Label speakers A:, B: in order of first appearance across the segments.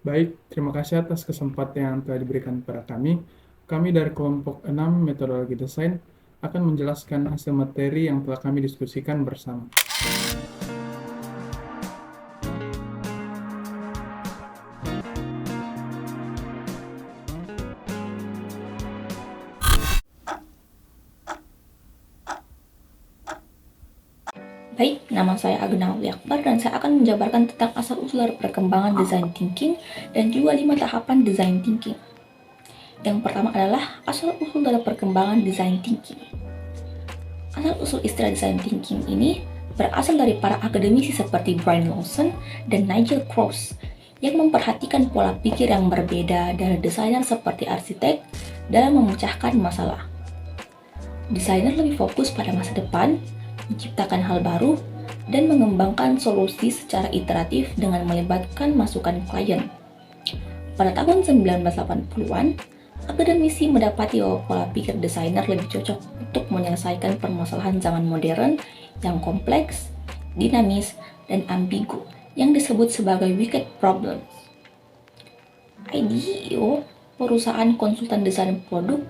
A: Baik, terima kasih atas kesempatan yang telah diberikan kepada kami. Kami dari kelompok 6 metodologi desain akan menjelaskan hasil materi yang telah kami diskusikan bersama.
B: Baik, nama saya Agna Akbar dan saya akan menjabarkan tentang asal-usul dari perkembangan design thinking dan juga 5 tahapan design thinking. Yang pertama adalah asal-usul dari perkembangan design thinking. Asal-usul istilah design thinking ini berasal dari para akademisi seperti Brian Lawson dan Nigel Cross yang memperhatikan pola pikir yang berbeda dari desainer seperti arsitek dalam memecahkan masalah. Desainer lebih fokus pada masa depan, menciptakan hal baru, dan mengembangkan solusi secara iteratif dengan melibatkan masukan klien. Pada tahun 1980-an, akademisi mendapati bahwa pola pikir desainer lebih cocok untuk menyelesaikan permasalahan zaman modern yang kompleks, dinamis, dan ambigu yang disebut sebagai wicked problems. IDEO, perusahaan konsultan desain produk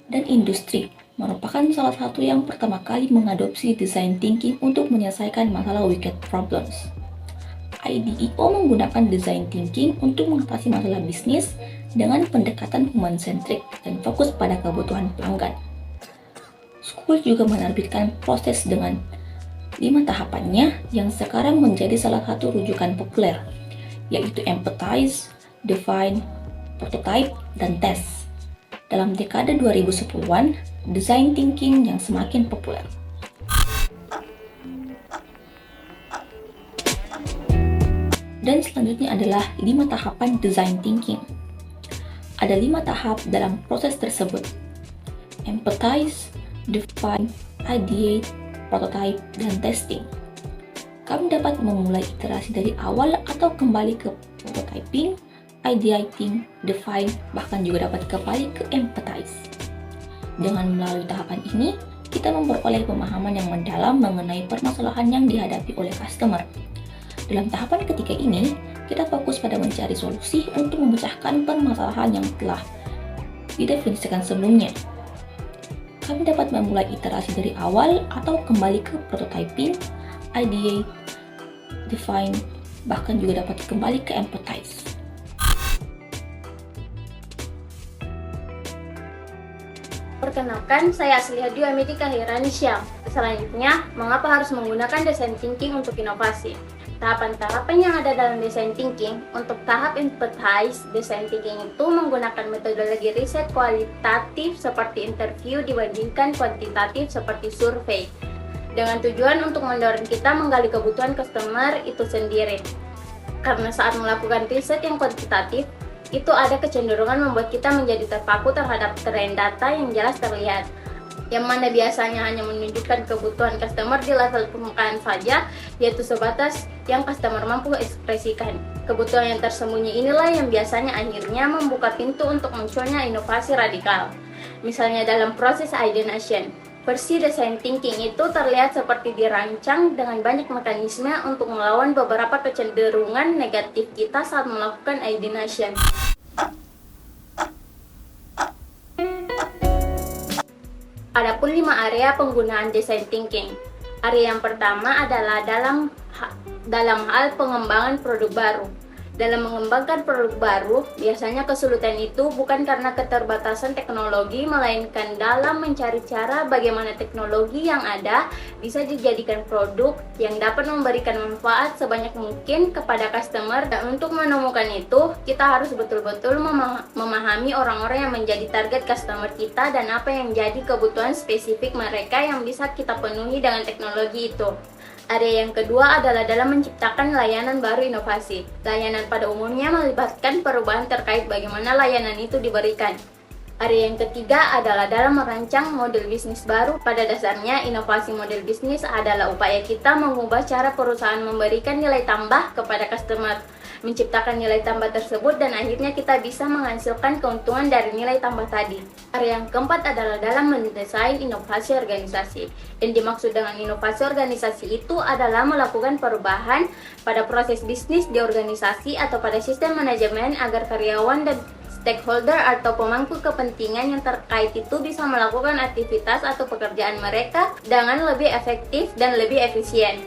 B: dan industri, merupakan salah satu yang pertama kali mengadopsi design thinking untuk menyelesaikan masalah wicked problems. IDEO menggunakan design thinking untuk mengatasi masalah bisnis dengan pendekatan human-centric dan fokus pada kebutuhan pelanggan. School juga menerbitkan proses dengan 5 tahapannya yang sekarang menjadi salah satu rujukan populer, yaitu empathize, define, prototype, dan test. Dalam dekade 2010-an, design thinking yang semakin populer. Dan selanjutnya adalah 5 tahapan design thinking. Ada 5 tahap dalam proses tersebut. Empathize, define, ideate, prototype, dan testing. Kami dapat memulai iterasi dari awal atau kembali ke prototyping, ideating, define, bahkan juga dapat kembali ke empathize. Dengan melalui tahapan ini, kita memperoleh pemahaman yang mendalam mengenai permasalahan yang dihadapi oleh customer. Dalam tahapan ketiga ini, kita fokus pada mencari solusi untuk memecahkan permasalahan yang telah didefinisikan sebelumnya. Kami dapat memulai iterasi dari awal atau kembali ke prototyping, ideate, define, bahkan juga dapat kembali ke empathize.
C: Perkenalkan, saya Asliha Dwi Amitika Hirani Syam. Selanjutnya, mengapa harus menggunakan design thinking untuk inovasi? Tahapan-tahapan yang ada dalam design thinking. Untuk tahap empathize, design thinking itu menggunakan metodologi riset kualitatif seperti interview dibandingkan kuantitatif seperti survei, dengan tujuan untuk mendorong kita menggali kebutuhan customer itu sendiri. Karena saat melakukan riset yang kuantitatif, itu ada kecenderungan membuat kita menjadi terpaku terhadap tren data yang jelas terlihat, yang mana biasanya hanya menunjukkan kebutuhan customer di level permukaan saja, yaitu sebatas yang customer mampu ekspresikan. Kebutuhan yang tersembunyi inilah yang biasanya akhirnya membuka pintu untuk munculnya inovasi radikal. Misalnya dalam proses ideation, versi design thinking itu terlihat seperti dirancang dengan banyak mekanisme untuk melawan beberapa kecenderungan negatif kita saat melakukan ideation. Adapun 5 area penggunaan design thinking. Area yang pertama adalah dalam hal pengembangan produk baru. Dalam mengembangkan produk baru, biasanya kesulitan itu bukan karena keterbatasan teknologi, melainkan dalam mencari cara bagaimana teknologi yang ada bisa dijadikan produk yang dapat memberikan manfaat sebanyak mungkin kepada customer. Dan untuk menemukan itu, kita harus betul-betul memahami orang-orang yang menjadi target customer kita dan apa yang jadi kebutuhan spesifik mereka yang bisa kita penuhi dengan teknologi itu. Area yang kedua adalah dalam menciptakan layanan baru inovasi. Layanan pada umumnya melibatkan perubahan terkait bagaimana layanan itu diberikan. Area yang ketiga adalah dalam merancang model bisnis baru. Pada dasarnya, inovasi model bisnis adalah upaya kita mengubah cara perusahaan memberikan nilai tambah kepada customer. menciptakan nilai tambah tersebut, dan akhirnya kita bisa menghasilkan keuntungan dari nilai tambah tadi. Area yang keempat adalah dalam mendesain inovasi organisasi. Dan dimaksud dengan inovasi organisasi itu adalah melakukan perubahan pada proses bisnis di organisasi atau pada sistem manajemen agar karyawan dan stakeholder atau pemangku kepentingan yang terkait itu bisa melakukan aktivitas atau pekerjaan mereka dengan lebih efektif dan lebih efisien.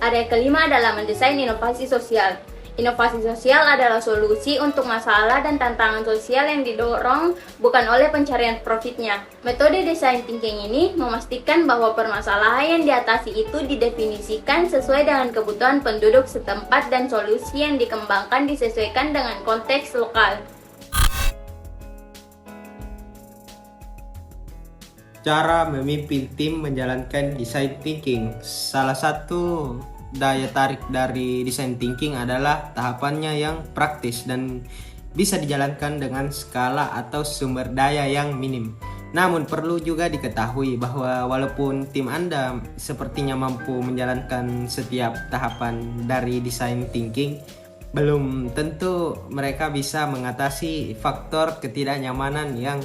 C: Area kelima adalah mendesain inovasi sosial. Inovasi sosial adalah solusi untuk masalah dan tantangan sosial yang didorong bukan oleh pencarian profitnya. Metode design thinking ini memastikan bahwa permasalahan yang diatasi itu didefinisikan sesuai dengan kebutuhan penduduk setempat dan solusi yang dikembangkan disesuaikan dengan konteks lokal.
D: Cara memimpin tim menjalankan design thinking. Salah satu daya tarik dari design thinking adalah tahapannya yang praktis dan bisa dijalankan dengan skala atau sumber daya yang minim. Namun perlu juga diketahui bahwa walaupun tim Anda sepertinya mampu menjalankan setiap tahapan dari design thinking, belum tentu mereka bisa mengatasi faktor ketidaknyamanan yang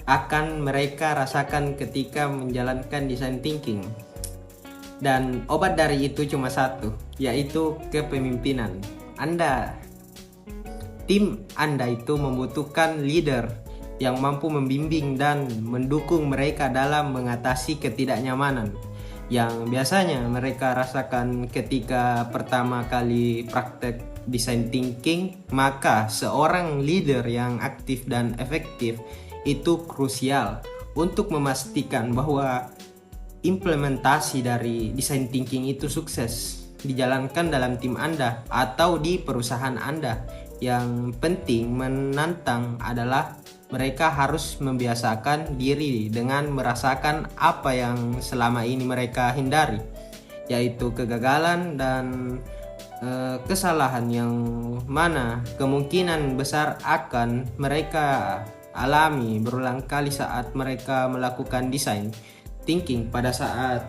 D: akan mereka rasakan ketika menjalankan design thinking. Dan obat dari itu cuma satu, yaitu kepemimpinan. Tim Anda itu membutuhkan leader yang mampu membimbing dan mendukung mereka dalam mengatasi ketidaknyamanan yang biasanya mereka rasakan ketika pertama kali praktek design thinking. Maka seorang leader yang aktif dan efektif itu krusial untuk memastikan bahwa implementasi dari design thinking itu sukses dijalankan dalam tim Anda atau di perusahaan Anda. Yang penting menantang adalah mereka harus membiasakan diri dengan merasakan apa yang selama ini mereka hindari, yaitu kegagalan dan kesalahan yang mana kemungkinan besar akan mereka alami berulang kali saat mereka melakukan design thinking pada saat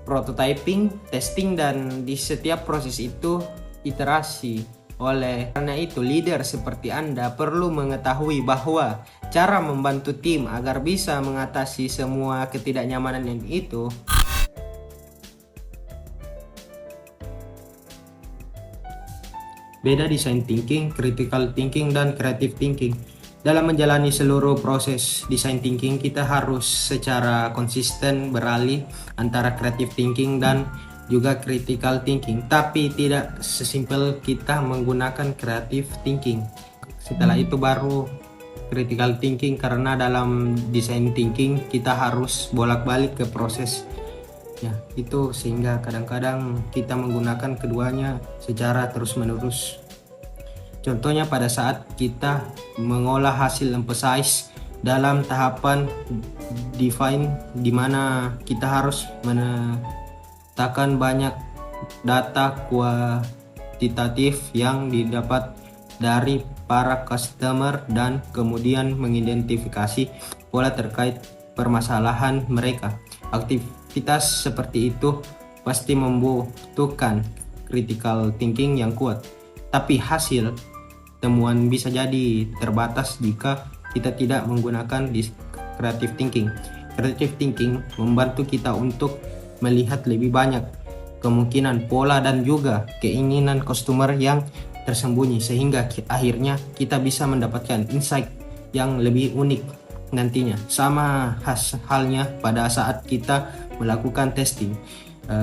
D: prototyping, testing, dan di setiap proses itu iterasi. Oleh karena itu, leader seperti Anda perlu mengetahui bahwa cara membantu tim agar bisa mengatasi semua ketidaknyamanan itu beda design thinking, critical thinking, dan creative thinking. Dalam menjalani seluruh proses design thinking, kita harus secara konsisten beralih antara creative thinking dan juga critical thinking. Tapi tidak sesimpel kita menggunakan creative thinking. Setelah itu baru critical thinking, karena dalam design thinking kita harus bolak-balik ke proses. Ya, itu sehingga kadang-kadang kita menggunakan keduanya secara terus-menerus. Contohnya pada saat kita mengolah hasil emphasize dalam tahapan define, di mana kita harus menetapkan banyak data kuantitatif yang didapat dari para customer dan kemudian mengidentifikasi pola terkait permasalahan mereka. Aktivitas seperti itu pasti membutuhkan critical thinking yang kuat, tapi hasil temuan bisa jadi terbatas jika kita tidak menggunakan creative thinking. Creative thinking membantu kita untuk melihat lebih banyak kemungkinan pola dan juga keinginan customer yang tersembunyi, sehingga akhirnya kita bisa mendapatkan insight yang lebih unik nantinya. Sama halnya pada saat kita melakukan testing,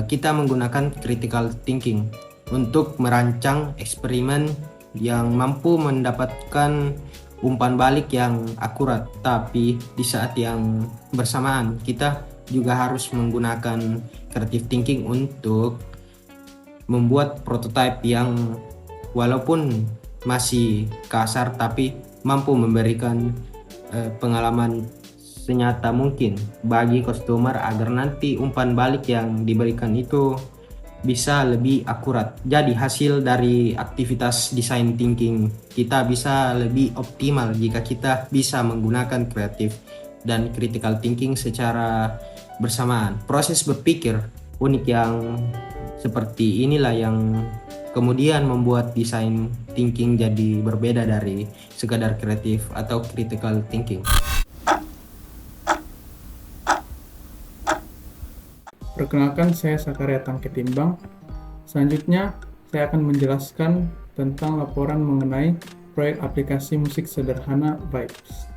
D: kita menggunakan critical thinking untuk merancang eksperimen yang mampu mendapatkan umpan balik yang akurat. Tapi di saat yang bersamaan kita juga harus menggunakan creative thinking untuk membuat prototipe yang walaupun masih kasar tapi mampu memberikan pengalaman senyata mungkin bagi customer agar nanti umpan balik yang diberikan itu bisa lebih akurat. Jadi hasil dari aktivitas design thinking kita bisa lebih optimal jika kita bisa menggunakan creative dan critical thinking secara bersamaan. Proses berpikir unik yang seperti inilah yang kemudian membuat design thinking jadi berbeda dari sekadar kreatif atau critical thinking.
A: Perkenalkan, saya Sakarya Tangketimbang. Selanjutnya, saya akan menjelaskan tentang laporan mengenai proyek aplikasi musik sederhana Vibes.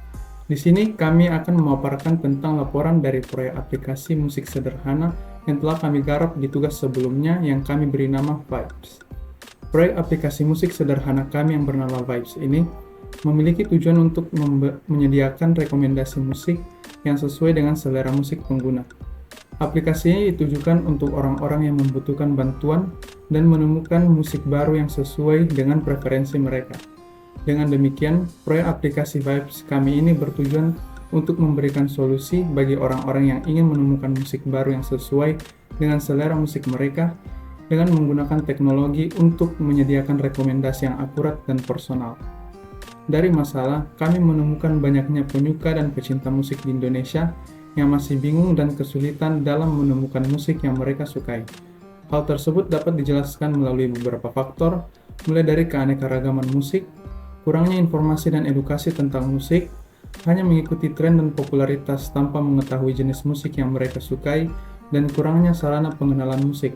A: Di sini kami akan memaparkan tentang laporan dari proyek aplikasi musik sederhana yang telah kami garap di tugas sebelumnya yang kami beri nama Vibes. Proyek aplikasi musik sederhana kami yang bernama Vibes ini memiliki tujuan untuk menyediakan rekomendasi musik yang sesuai dengan selera musik pengguna. Aplikasi ini ditujukan untuk orang-orang yang membutuhkan bantuan dan menemukan musik baru yang sesuai dengan preferensi mereka. Dengan demikian, proyek aplikasi Vibes kami ini bertujuan untuk memberikan solusi bagi orang-orang yang ingin menemukan musik baru yang sesuai dengan selera musik mereka dengan menggunakan teknologi untuk menyediakan rekomendasi yang akurat dan personal. Dari masalah, kami menemukan banyaknya penyuka dan pecinta musik di Indonesia yang masih bingung dan kesulitan dalam menemukan musik yang mereka sukai. Hal tersebut dapat dijelaskan melalui beberapa faktor, mulai dari keanekaragaman musik, kurangnya informasi dan edukasi tentang musik, hanya mengikuti tren dan popularitas tanpa mengetahui jenis musik yang mereka sukai, dan kurangnya sarana pengenalan musik.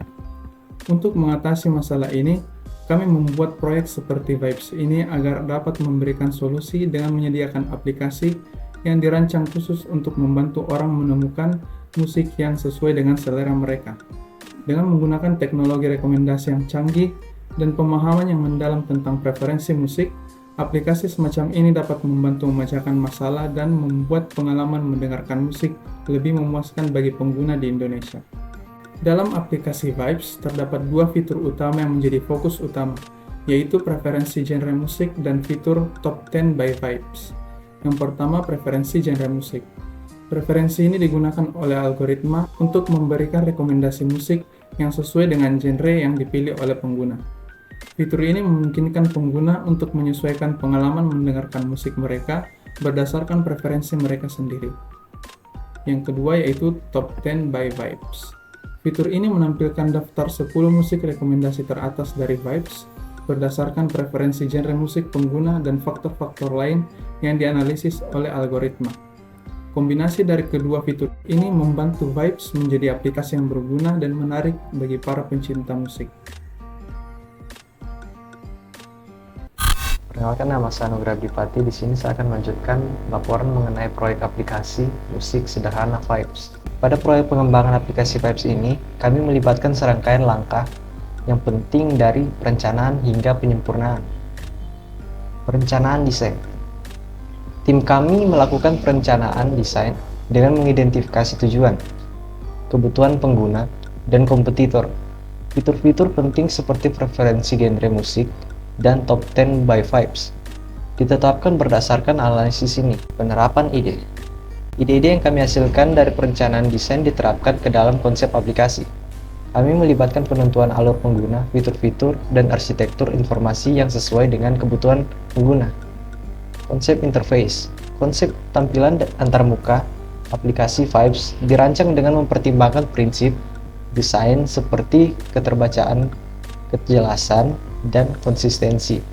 A: Untuk mengatasi masalah ini, kami membuat proyek seperti Vibes ini agar dapat memberikan solusi dengan menyediakan aplikasi yang dirancang khusus untuk membantu orang menemukan musik yang sesuai dengan selera mereka. Dengan menggunakan teknologi rekomendasi yang canggih dan pemahaman yang mendalam tentang preferensi musik, aplikasi semacam ini dapat membantu memecahkan masalah dan membuat pengalaman mendengarkan musik lebih memuaskan bagi pengguna di Indonesia. Dalam aplikasi Vibes, terdapat dua fitur utama yang menjadi fokus utama, yaitu preferensi genre musik dan fitur Top 10 by Vibes. Yang pertama, preferensi genre musik. Preferensi ini digunakan oleh algoritma untuk memberikan rekomendasi musik yang sesuai dengan genre yang dipilih oleh pengguna. Fitur ini memungkinkan pengguna untuk menyesuaikan pengalaman mendengarkan musik mereka berdasarkan preferensi mereka sendiri. Yang kedua yaitu Top 10 by Vibes. Fitur ini menampilkan daftar 10 musik rekomendasi teratas dari Vibes berdasarkan preferensi genre musik pengguna dan faktor-faktor lain yang dianalisis oleh algoritma. Kombinasi dari kedua fitur ini membantu Vibes menjadi aplikasi yang berguna dan menarik bagi para pencinta musik.
E: Perkenalkan, nama saya Nugra Dipati. Di sini saya akan melanjutkan laporan mengenai proyek aplikasi musik sederhana Vibes. Pada proyek pengembangan aplikasi Vibes ini, kami melibatkan serangkaian langkah yang penting dari perencanaan hingga penyempurnaan. Perencanaan desain. Tim kami melakukan perencanaan desain dengan mengidentifikasi tujuan, kebutuhan pengguna, dan kompetitor. Fitur-fitur penting seperti preferensi genre musik dan Top 10 by Vibes ditetapkan berdasarkan analisis ini. Penerapan ide. Ide-ide yang kami hasilkan dari perencanaan desain diterapkan ke dalam konsep aplikasi. Kami melibatkan penentuan alur pengguna, fitur-fitur, dan arsitektur informasi yang sesuai dengan kebutuhan pengguna. Konsep interface. Konsep tampilan antarmuka aplikasi Vibes dirancang dengan mempertimbangkan prinsip desain seperti keterbacaan, kejelasan, dan konsistensi.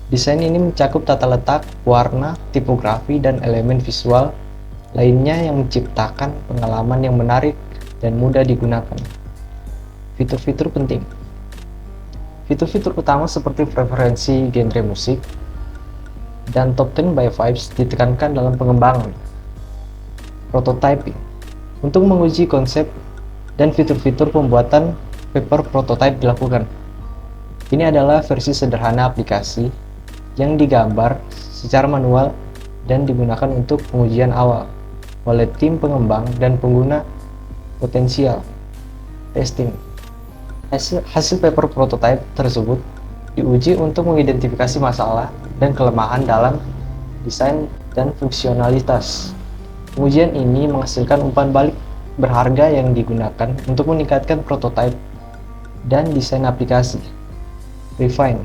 E: Desain ini mencakup tata letak, warna, tipografi, dan elemen visual lainnya yang menciptakan pengalaman yang menarik dan mudah digunakan. Fitur-fitur penting. Fitur-fitur utama seperti preferensi genre musik dan Top 10 by Vibes ditekankan dalam pengembangan. Prototyping. Untuk menguji konsep dan fitur-fitur pembuatan paper prototype dilakukan. Ini adalah versi sederhana aplikasi yang digambar secara manual dan digunakan untuk pengujian awal oleh tim pengembang dan pengguna potensial. Testing. Hasil paper prototype tersebut diuji untuk mengidentifikasi masalah dan kelemahan dalam desain dan fungsionalitas. Pengujian ini menghasilkan umpan balik berharga yang digunakan untuk meningkatkan prototipe dan desain aplikasi. Refine.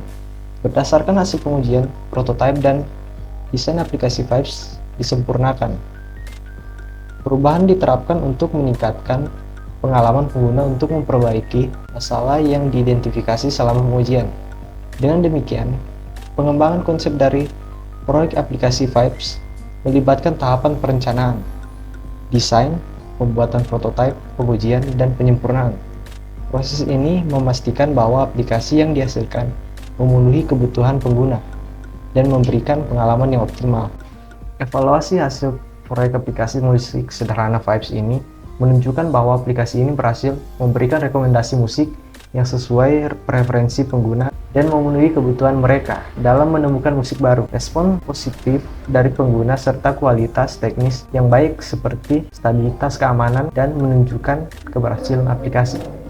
E: Berdasarkan hasil pengujian, prototipe dan desain aplikasi Vibes disempurnakan. Perubahan diterapkan untuk meningkatkan pengalaman pengguna untuk memperbaiki masalah yang diidentifikasi selama pengujian. Dengan demikian, pengembangan konsep dari proyek aplikasi Vibes melibatkan tahapan perencanaan, desain, pembuatan prototipe, pengujian, dan penyempurnaan. Proses ini memastikan bahwa aplikasi yang dihasilkan memenuhi kebutuhan pengguna dan memberikan pengalaman yang optimal. Evaluasi hasil proyek aplikasi musik sederhana Vibes ini menunjukkan bahwa aplikasi ini berhasil memberikan rekomendasi musik yang sesuai preferensi pengguna dan memenuhi kebutuhan mereka dalam menemukan musik baru. Respon positif dari pengguna serta kualitas teknis yang baik seperti stabilitas keamanan dan menunjukkan keberhasilan aplikasi.